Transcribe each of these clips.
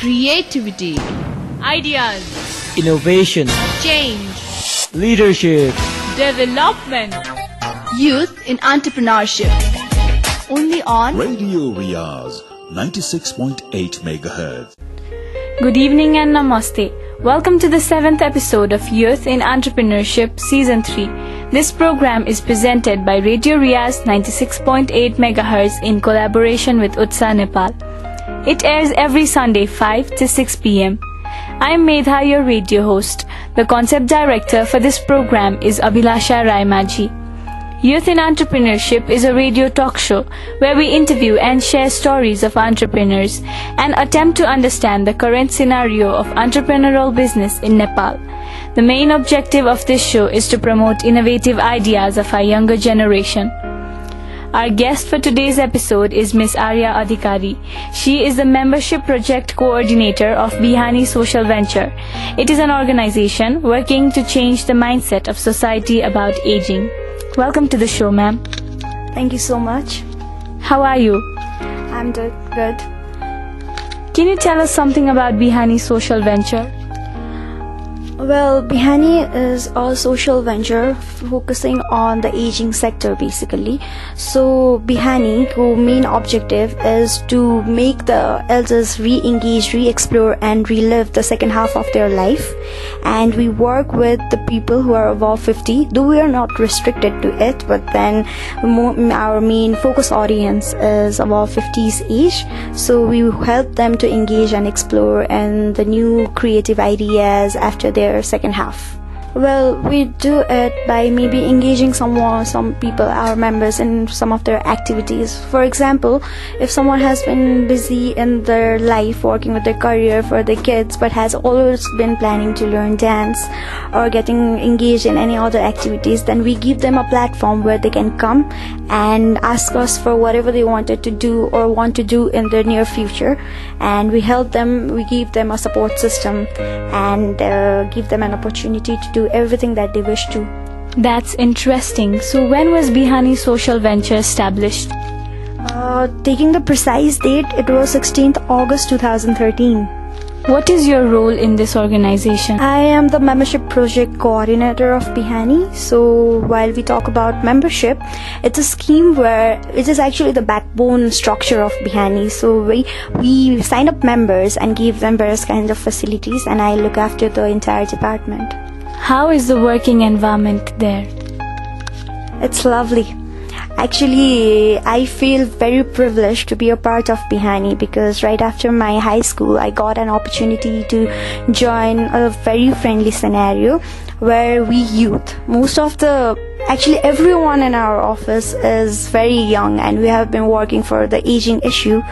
creativity, ideas, innovation, change, leadership. development. youth in entrepreneurship. Only on Radio Riyaz 96.8 MHz. Good evening and namaste. Welcome to the 7th episode of Youth in Entrepreneurship Season 3. This program is presented by Radio Riyaz 96.8 MHz in collaboration with Utsa Nepal. It airs every Sunday 5 to 6 p.m. I am Medha, your radio host. The concept director for this program is Abhilasha Raimaji. Youth in Entrepreneurship is a radio talk show where we interview and share stories of entrepreneurs and attempt to understand the current scenario of entrepreneurial business in Nepal. The main objective of this show is to promote innovative ideas of our younger generation. Our guest for today's episode is Miss Arya Adhikari. She is the Membership Project Coordinator of Bihani Social Venture. It is an organization working to change the mindset of society about aging. Welcome to the show, ma'am. Thank you so much. How are you? I'm doing good. Can you tell us something about Bihani Social Venture? Well, Bihani is a social venture focusing on the aging sector basically. So Bihani, whose main objective is to make the elders re-engage, re-explore and relive the second half of their life. And we work with the people who are above 50, though we are not restricted to it, but then our main focus audience is above 50s age. So we help them to engage and explore in the new creative ideas after their second half. Well, we do it by maybe engaging some people, our members, in some of their activities. For example, if someone has been busy in their life working with their career for their kids but has always been planning to learn dance or getting engaged in any other activities, then we give them a platform where they can come and ask us for whatever they wanted to do or want to do in the near future, and we help them, we give them a support system and give them an opportunity to do everything that they wish to. That's interesting. So when was Bihani Social Venture established? Taking the precise date, it was 16th August 2013. What is your role in this organization? I am the Membership Project Coordinator of Bihani. So while we talk about membership, it's a scheme where it is actually the backbone structure of Bihani. So we sign up members and give them various kinds of facilities, and I look after the entire department. How is the working environment there? It's lovely. Actually, I feel very privileged to be a part of Bihani because right after my high school, I got an opportunity to join a very friendly scenario where we youth, actually everyone in our office is very young and we have been working for the aging issue.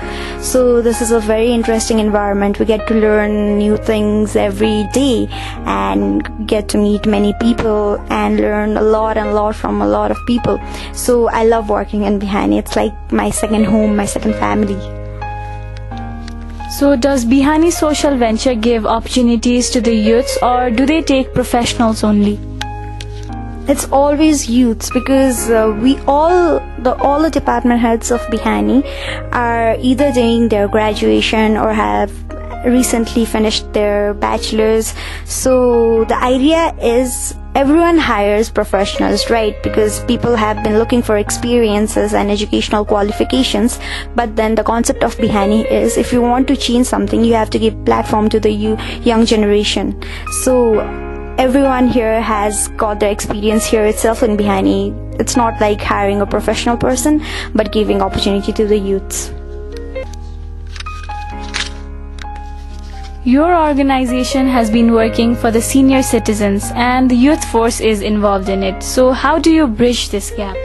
So this is a very interesting environment. We get to learn new things every day and get to meet many people and learn a lot from a lot of people. So I love working in Bihani. It's like my second home, my second family. So does Bihani Social Venture give opportunities to the youths or do they take professionals only? It's always youths because all the department heads of Bihani are either doing their graduation or have recently finished their bachelor's. So the idea is everyone hires professionals, right? Because people have been looking for experiences and educational qualifications. But then the concept of Bihani is if you want to change something, you have to give platform to the young generation. So everyone here has got their experience here itself in Bihani. It's not like hiring a professional person, but giving opportunity to the youths. Your organization has been working for the senior citizens and the youth force is involved in it. So how do you bridge this gap?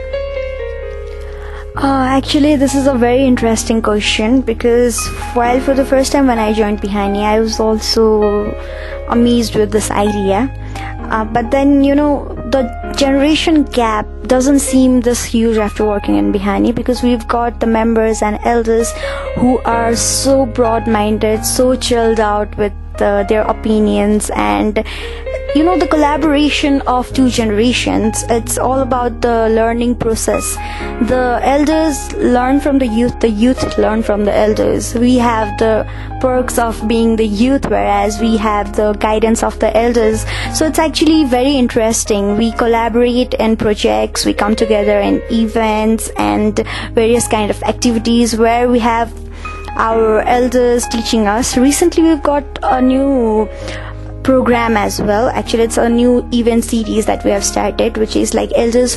Actually, this is a very interesting question because while for the first time when I joined Bihani, I was also amazed with this idea. But then, the generation gap doesn't seem this huge after working in Bihani because we've got the members and elders who are so broad-minded, so chilled out with their opinions, and the collaboration of two generations. It's all about the learning process. The elders learn from the youth learn from the elders. We have the perks of being the youth, whereas we have the guidance of the elders. So it's actually very interesting. We collaborate in projects, we come together in events and various kind of activities where we have our elders teaching us. Recently we've got a new program as well. Actually, it's a new event series that we have started, which is like elders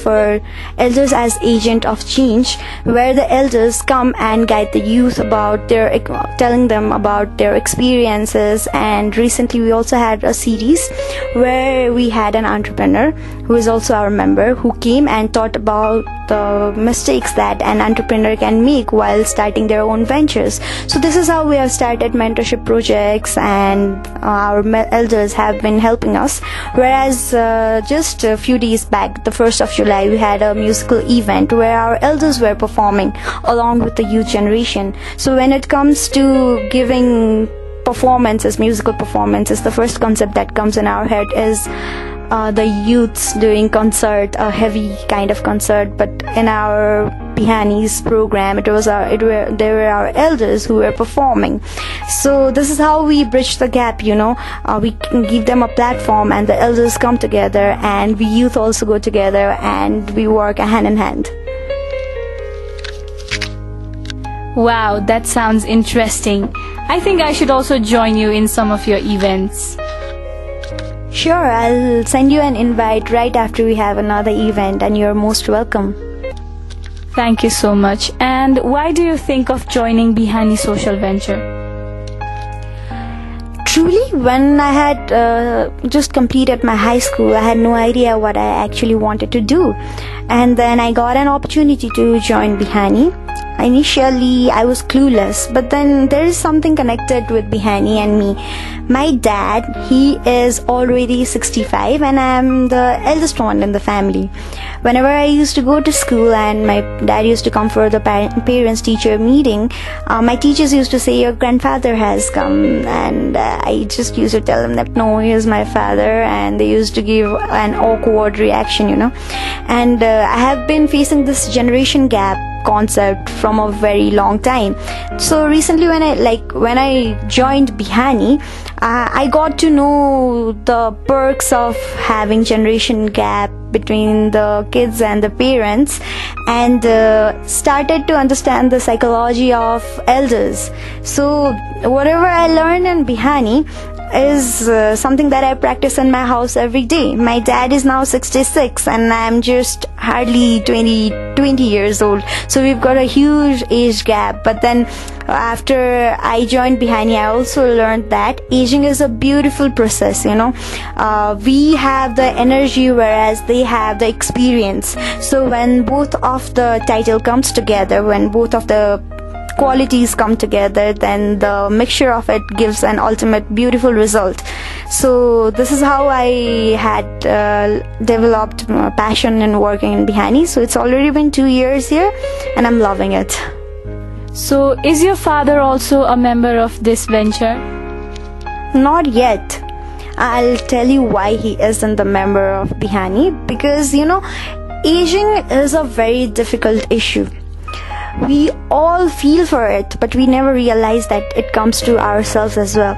as agent of change, where the elders come and guide the youth about telling them about their experiences. And recently we also had a series where we had an entrepreneur who is also our member, who came and taught about the mistakes that an entrepreneur can make while starting their own ventures. So this is how we have started mentorship projects, and our elders have been helping us. Whereas just a few days back, the 1st of July, we had a musical event where our elders were performing along with the youth generation. So when it comes to giving musical performances, the first concept that comes in our head is the youths doing concert, a heavy kind of concert. But in our Bihani's program, they were our elders who were performing. So this is how we bridge the gap. We can give them a platform, and the elders come together, and we youth also go together, and we work hand in hand. Wow, that sounds interesting. I think I should also join you in some of your events. Sure, I'll send you an invite right after we have another event, and you're most welcome. Thank you so much. And why do you think of joining Bihani Social Venture? Truly, when I had just completed my high school, I had no idea what I actually wanted to do. And then I got an opportunity to join Bihani. Initially, I was clueless, but then there is something connected with Bihani and me. My dad, he is already 65, and I am the eldest one in the family. Whenever I used to go to school and my dad used to come for the parents-teacher meeting, my teachers used to say, your grandfather has come, and I just used to tell them that no, he is my father, and they used to give an awkward reaction, And I have been facing this generation gap concept from a very long time. So recently when I joined Bihani, I got to know the perks of having generation gap between the kids and the parents, and started to understand the psychology of elders. So whatever I learned in Bihani is something that I practice in my house every day. My dad is now 66 and I'm just hardly 20 years old. So we've got a huge age gap. But then after I joined Bihani, I also learned that aging is a beautiful process, we have the energy whereas they have the experience. So when both of the title comes together, when both of the qualities come together, then the mixture of it gives an ultimate beautiful result. So this is how I had developed my passion in working in Bihani. So it's already been 2 years here and I'm loving it. So is your father also a member of this venture? Not yet. I'll tell you why he isn't a member of Bihani, because aging is a very difficult issue. We all feel for it, but we never realize that it comes to ourselves as well.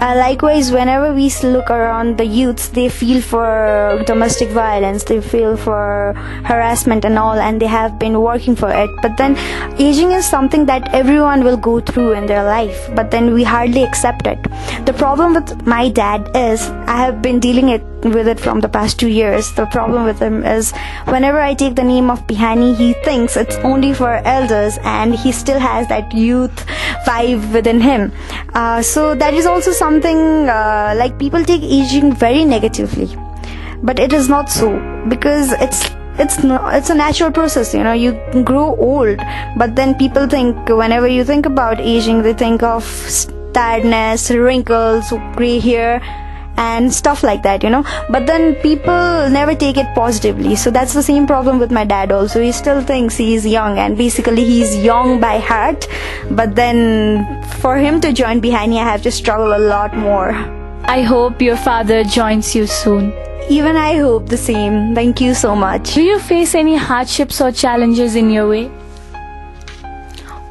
Likewise, whenever we look around the youths, they feel for domestic violence, they feel for harassment and all, and they have been working for it. But then aging is something that everyone will go through in their life, but then we hardly accept it. The problem with my dad is I have been dealing with it from the past 2 years. The problem with him is whenever I take the name of Bihani, he thinks it's only for elders, and he still has that youth vibe within him. So that is also something like people take aging very negatively, but it is not so, because it's a natural process. You grow old, but then people think, whenever you think about aging, they think of tiredness, wrinkles, gray hair and stuff like that, but then people never take it positively. So that's the same problem with my dad also. He still thinks he's young, and basically he's young by heart, but then for him to join Bihani, I have to struggle a lot more. I hope your father joins you soon. Even I hope the same. Thank you so much. Do you face any hardships or challenges in your way?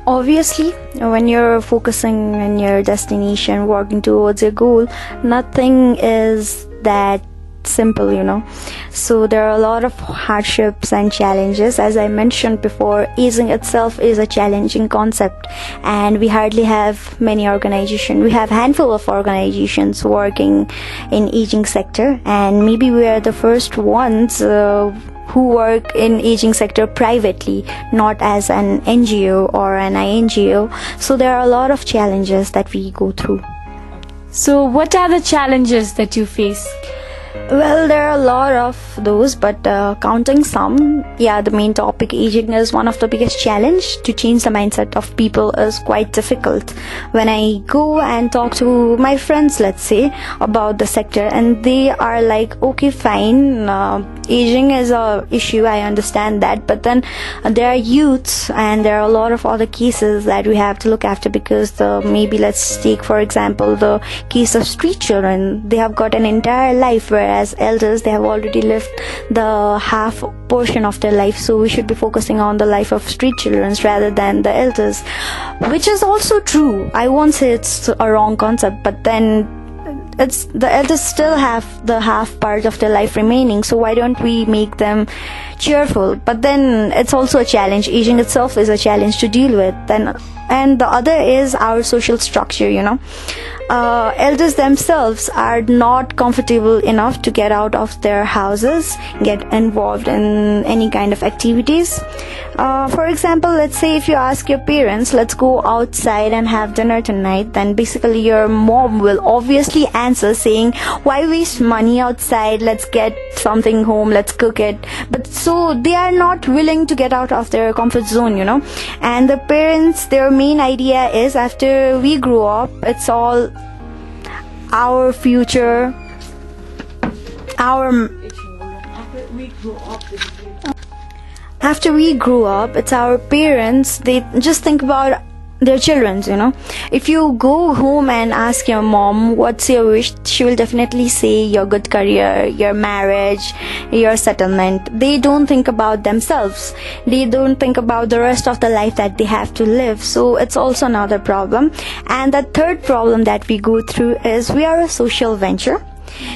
Obviously, when you're focusing on your destination, working towards your goal, nothing is that simple, So there are a lot of hardships and challenges. As I mentioned before, aging itself is a challenging concept, and we hardly have many organizations. We have handful of organizations working in aging sector, and maybe we are the first ones who work in aging sector privately, not as an NGO or an INGO. So there are a lot of challenges that we go through. So what are the challenges that you face? Well, there are a lot of those, but counting some, the main topic, aging, is one of the biggest challenge. To change the mindset of people is quite difficult. When I go and talk to my friends, let's say, about the sector, and they are like, okay, fine, aging is a issue, I understand that, but then there are youths and there are a lot of other cases that we have to look after, because maybe let's take for example the case of street children. They have got an entire life, whereas elders, they have already lived the half portion of their life. So we should be focusing on the life of street children rather than the elders, which is also true. I won't say it's a wrong concept, but then it's the elders still have the half part of their life remaining, so why don't we make them cheerful? But then it's also a challenge. Aging itself is a challenge to deal with. And the other is our social structure, elders themselves are not comfortable enough to get out of their houses, get involved in any kind of activities. For example, let's say if you ask your parents, let's go outside and have dinner tonight, then basically your mom will obviously answer saying, why waste money outside, let's get something home, let's cook it. But so they are not willing to get out of their comfort zone, and the parents, their main idea is, after we grow up, it's all our future, after we grow up, it's our parents. They just think about their children, If you go home and ask your mom what's your wish, she will definitely say your good career, your marriage, your settlement. They don't think about themselves. They don't think about the rest of the life that they have to live. So it's also another problem. And the third problem that we go through is we are a social venture.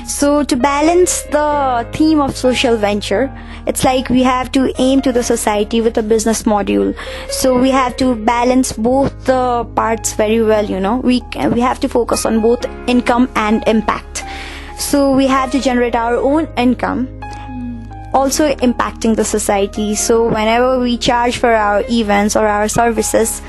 So to balance the theme of social venture, it's like we have to aim to the society with a business module. So we have to balance both the parts very well, We have to focus on both income and impact. So we have to generate our own income, also impacting the society. So whenever we charge for our events or our services,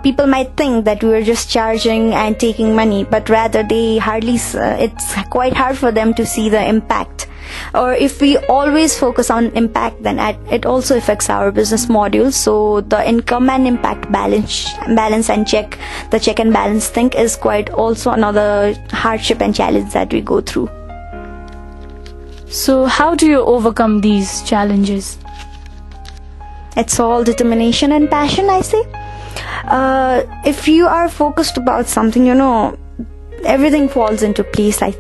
people might think that we are just charging and taking money, but rather it's quite hard for them to see the impact. Or if we always focus on impact, then it also affects our business module. So the income and impact balance and check and balance thing is quite also another hardship and challenge that we go through. So how do you overcome these challenges? It's all determination and passion, I say. If you are focused about something, everything falls into place. I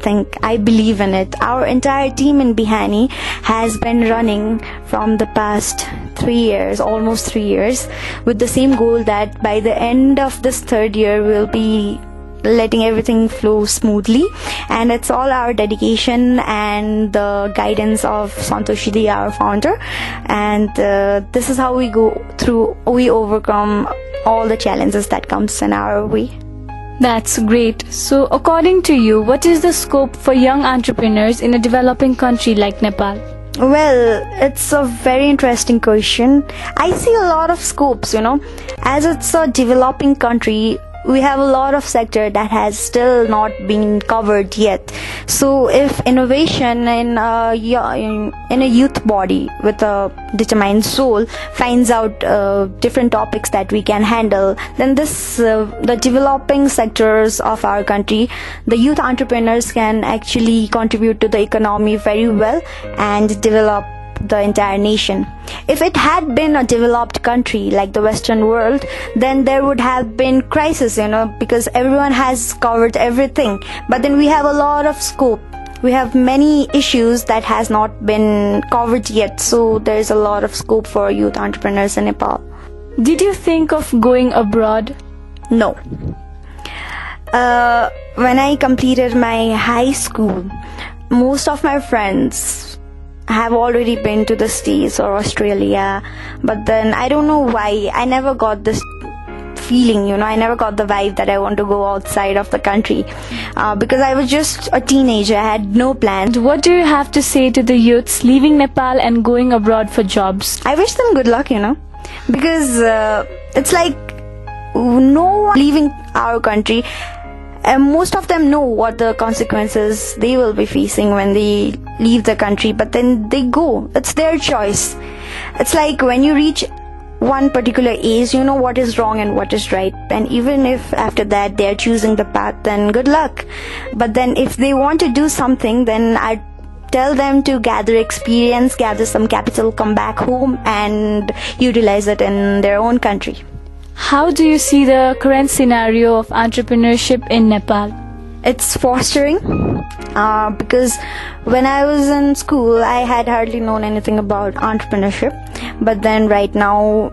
believe in it. Our entire team in Bihani has been running from the past 3 years, almost 3 years, with the same goal that by the end of this third year we'll be letting everything flow smoothly. And it's all our dedication and the guidance of Santoshidi, our founder. And this is how we overcome all the challenges that comes in our way. That's great. So according to you, what is the scope for young entrepreneurs in a developing country like Nepal? Well, it's a very interesting question. I see a lot of scopes, As it's a developing country, we have a lot of sector that has still not been covered yet. So if innovation in a youth body with a determined soul finds out different topics that we can handle, then the developing sectors of our country, the youth entrepreneurs can actually contribute to the economy very well and develop the entire nation. If it had been a developed country like the Western world, then there would have been crisis, because everyone has covered everything. But then we have a lot of scope. We have many issues that has not been covered yet. So there is a lot of scope for youth entrepreneurs in Nepal. Did you think of going abroad? No. When I completed my high school, most of my friends have already been to the States or Australia, but then I don't know why I never got this feeling, I never got the vibe that I want to go outside of the country, because I was just a teenager. I had no plans. What do you have to say to the youths leaving Nepal and going abroad for jobs? I wish them good luck, because it's like no one leaving our country. Most of them know what the consequences they will be facing when they leave the country, but then they go. It's their choice. It's like when you reach one particular age, you know what is wrong and what is right, and even if after that they are choosing the path, then good luck. But then if they want to do something, then I tell them to gather experience, gather some capital, come back home and utilize it in their own country. How do you see the current scenario of entrepreneurship in Nepal? It's fostering, because when I was in school, I had hardly known anything about entrepreneurship. But then right now,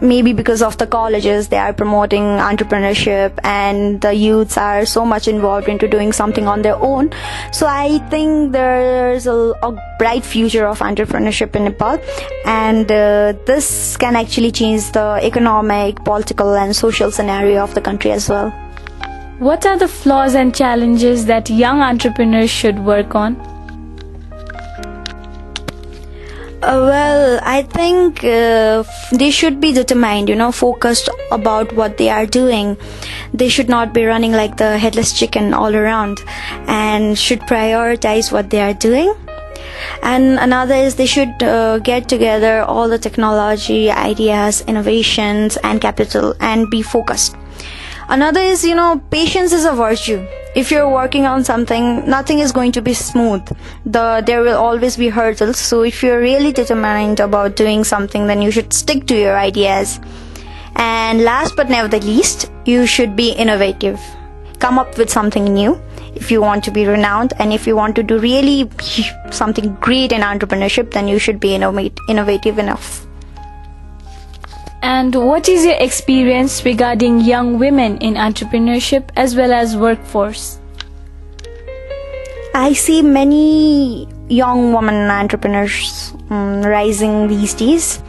maybe because of the colleges, they are promoting entrepreneurship and the youths are so much involved into doing something on their own. So I think there's a bright future of entrepreneurship in Nepal, and this can actually change the economic, political and social scenario of the country as well. What are the flaws and challenges that young entrepreneurs should work on? Well, I think they should be determined, focused about what they are doing. They should not be running like the headless chicken all around, and should prioritize what they are doing. And another is they should get together all the technology, ideas, innovations and capital and be focused. Another is, patience is a virtue. If you're working on something, nothing is going to be smooth. There will always be hurdles. So if you're really determined about doing something, then you should stick to your ideas. And last but never the least, you should be innovative. Come up with something new if you want to be renowned, and if you want to do really something great in entrepreneurship, then you should be innovative enough. And what is your experience regarding young women in entrepreneurship as well as workforce? I see many young women entrepreneurs rising these days.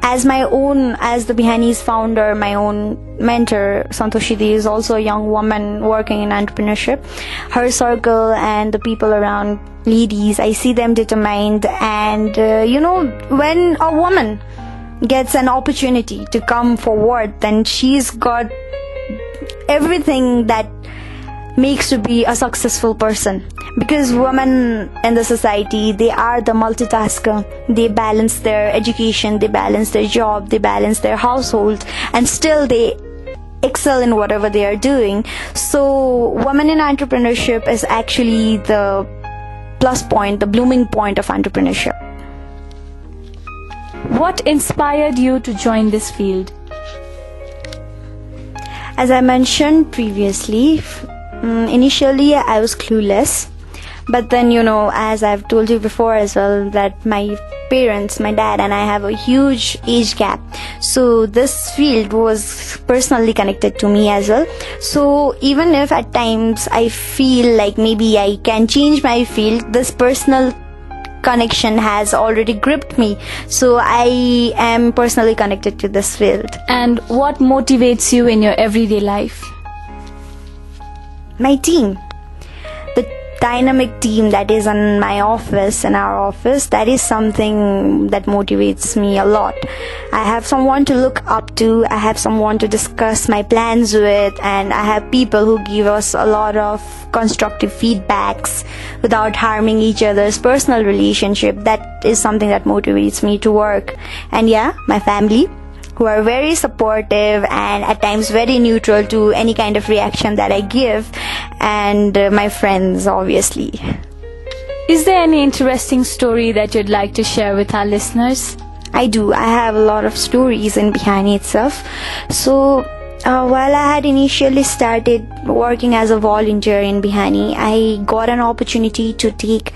As the Bihani's founder, my own mentor, Santoshidi, is also a young woman working in entrepreneurship. Her circle and the people around ladies, I see them determined. And, when a woman gets an opportunity to come forward, then she's got everything that makes to be a successful person. Because women in the society, they are the multitasker. They balance their education, they balance their job, they balance their household, and still they excel in whatever they are doing. So women in entrepreneurship is actually the plus point, the blooming point of entrepreneurship. What inspired you to join this field? As I mentioned previously, initially I was clueless. But then, as I've told you before as well, that my parents, my dad and I have a huge age gap. So this field was personally connected to me as well. So even if at times I feel like maybe I can change my field, this personal connection has already gripped me. So I am personally connected to this field. And what motivates you in your everyday life? My team. The dynamic team that is in our office, that is something that motivates me a lot. I have someone to look up to, I have someone to discuss my plans with, and I have people who give us a lot of constructive feedbacks without harming each other's personal relationship. That is something that motivates me to work. And my family, who are very supportive and at times very neutral to any kind of reaction that I give, and my friends, obviously. Is there any interesting story that you'd like to share with our listeners? I do. I have a lot of stories in Bihani itself. So, while I had initially started working as a volunteer in Bihani, I got an opportunity to take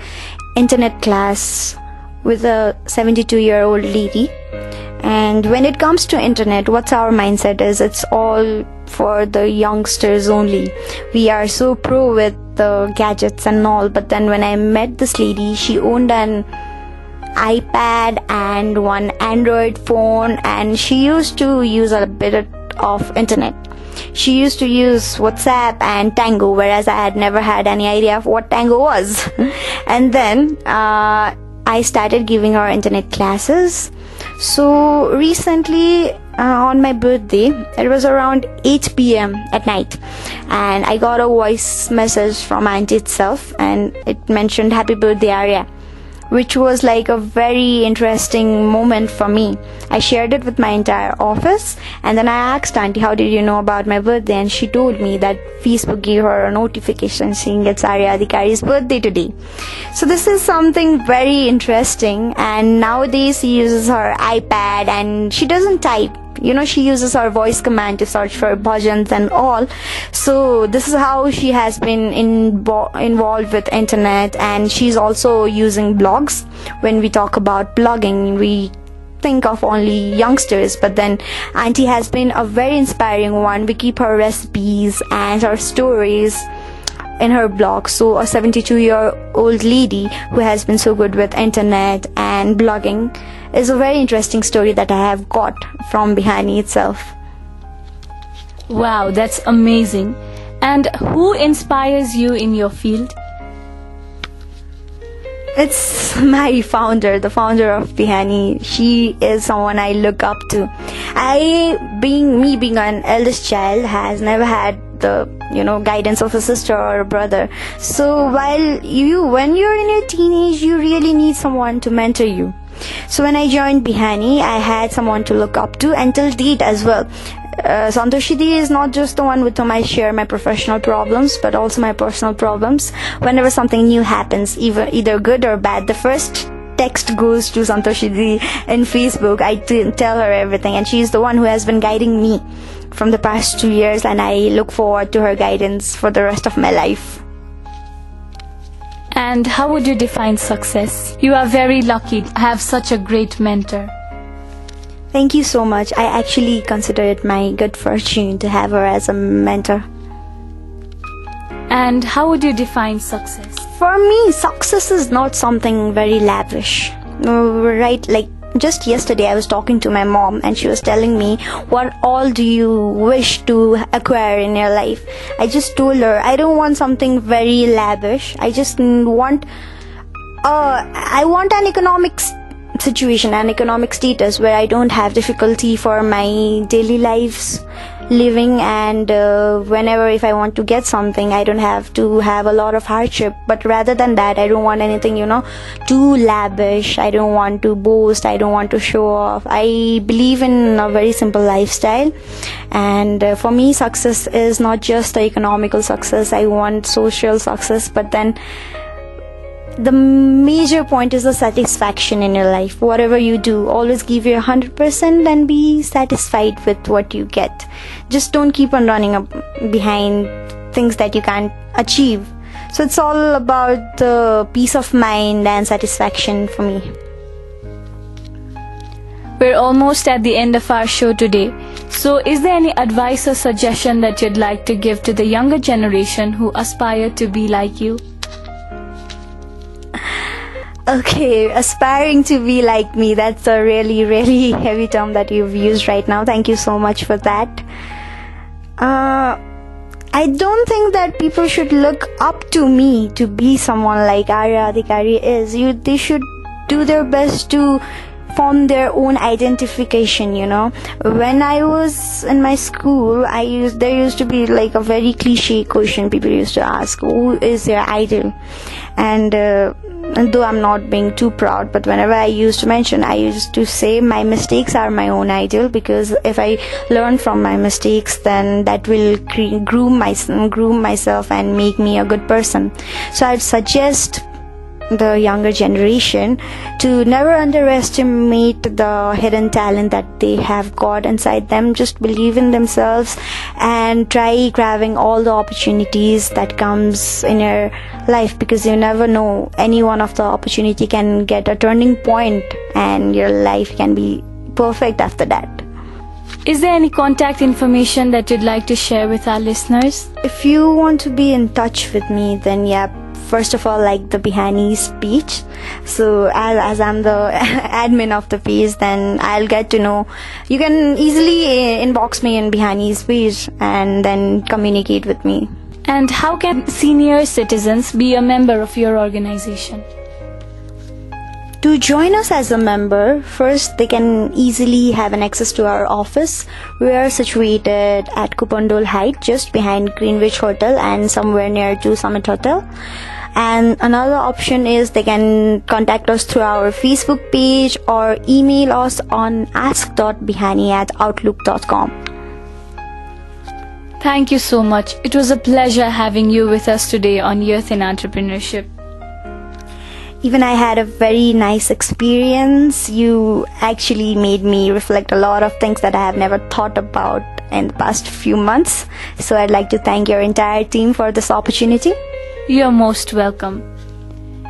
internet class with a 72-year-old lady. And when it comes to internet, what's our mindset is it's all for the youngsters only. We are so pro with the gadgets and all. But then when I met this lady, she owned an iPad and one Android phone, and she used to use a bit of internet. She used to use WhatsApp and Tango, whereas I had never had any idea of what Tango was. And then I started giving her internet classes. So recently on my birthday, it was around 8 p.m. at night, and I got a voice message from auntie itself, and it mentioned happy birthday Arya, which was like a very interesting moment for me. I shared it with my entire office, and then I asked auntie, how did you know about my birthday? And she told me that Facebook gave her a notification saying it's Arya Adhikari's birthday today. So this is something very interesting, and nowadays she uses her iPad and she doesn't type. She uses her voice command to search for bhajans and all. So this is how she has been involved with internet, and she's also using blogs. When we talk about blogging, we think of only youngsters, but then auntie has been a very inspiring one. We keep her recipes and her stories in her blog. So a 72-year-old lady who has been so good with internet and blogging is a very interesting story that I have got from Bihani itself. Wow, that's amazing. And who inspires you in your field? It's my founder, the founder of Bihani. She is someone I look up to. Being an eldest child, has never had the guidance of a sister or a brother. So when you're in your teenage, you really need someone to mentor you. So when I joined Bihani, I had someone to look up to, until date as well. Santoshidi is not just the one with whom I share my professional problems, but also my personal problems. Whenever something new happens, either good or bad, the first text goes to Santoshidi in Facebook. I tell her everything, and she's the one who has been guiding me from the past 2 years, and I look forward to her guidance for the rest of my life. And how would you define success? You are very lucky to have such a great mentor. Thank you so much. I actually consider it my good fortune to have her as a mentor. And how would you define success? For me, success is not something very lavish. Right? Like just yesterday I was talking to my mom, and she was telling me, what all do you wish to acquire in your life? I just told her I don't want something very lavish. I just want an economic situation, an economic status where I don't have difficulty for my daily lives living, and whenever if I want to get something, I don't have to have a lot of hardship. But rather than that, I don't want anything too lavish. I don't want to boast. I don't want to show off. I believe in a very simple lifestyle, and for me, success is not just the economical success. I want social success, but then the major point is the satisfaction in your life. Whatever you do, always give your 100% and be satisfied with what you get. Just don't keep on running up behind things that you can't achieve. So it's all about the peace of mind and satisfaction for me. We're almost at the end of our show today. So is there any advice or suggestion that you'd like to give to the younger generation who aspire to be like you? Okay, aspiring to be like me, that's a really, really heavy term that you've used right now. Thank you so much for that. I don't think that people should look up to me to be someone like Arya Adhikari is. They should do their best to form their own identification. When I was in my school, there used to be like a very cliche question people used to ask, who is your idol? And though I'm not being too proud, but whenever I used to mention, I used to say my mistakes are my own idol, because if I learn from my mistakes, then that will groom myself and make me a good person. So I'd suggest the younger generation to never underestimate the hidden talent that they have got inside them. Just believe in themselves and try grabbing all the opportunities that comes in your life, because you never know, any one of the opportunity can get a turning point and your life can be perfect after that. Is there any contact information that you'd like to share with our listeners? If you want to be in touch with me, then yeah, first of all, like the Bihani page. So as I'm the admin of the page, then I'll get to know. You can easily inbox me in Bihani's page and then communicate with me. And how can senior citizens be a member of your organization? To join us as a member, first they can easily have an access to our office. We are situated at Kupandol Height, just behind Greenwich Hotel and somewhere near to Summit Hotel. And another option is they can contact us through our Facebook page or email us on ask.bihani@outlook.com. Thank you so much. It was a pleasure having you with us today on Youth in Entrepreneurship. Even I had a very nice experience. You actually made me reflect a lot of things that I have never thought about in the past few months. So I'd like to thank your entire team for this opportunity. You're most welcome.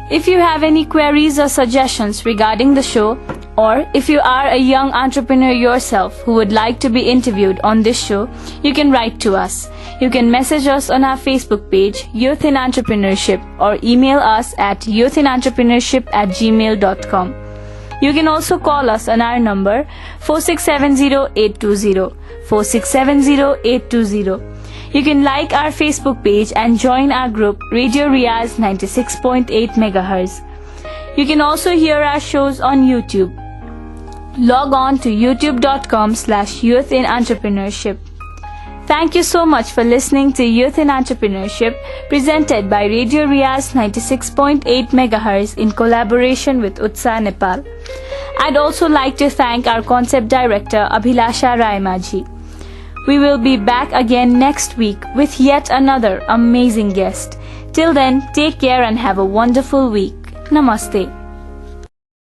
If you have any queries or suggestions regarding the show, or if you are a young entrepreneur yourself who would like to be interviewed on this show, you can write to us. You can message us on our Facebook page, Youth in Entrepreneurship, or email us at youthinentrepreneurship@gmail.com. You can also call us on our number 4670-820, 4670-820. You can like our Facebook page and join our group Radio Riyaz 96.8 MHz. You can also hear our shows on YouTube. Log on to youtube.com/Youth in Entrepreneurship. Thank you so much for listening to Youth in Entrepreneurship, presented by Radio Riyaz 96.8 MHz in collaboration with Utsa Nepal. I'd also like to thank our concept director Abhilasha Raimaji. We will be back again next week with yet another amazing guest. Till then, take care and have a wonderful week. Namaste.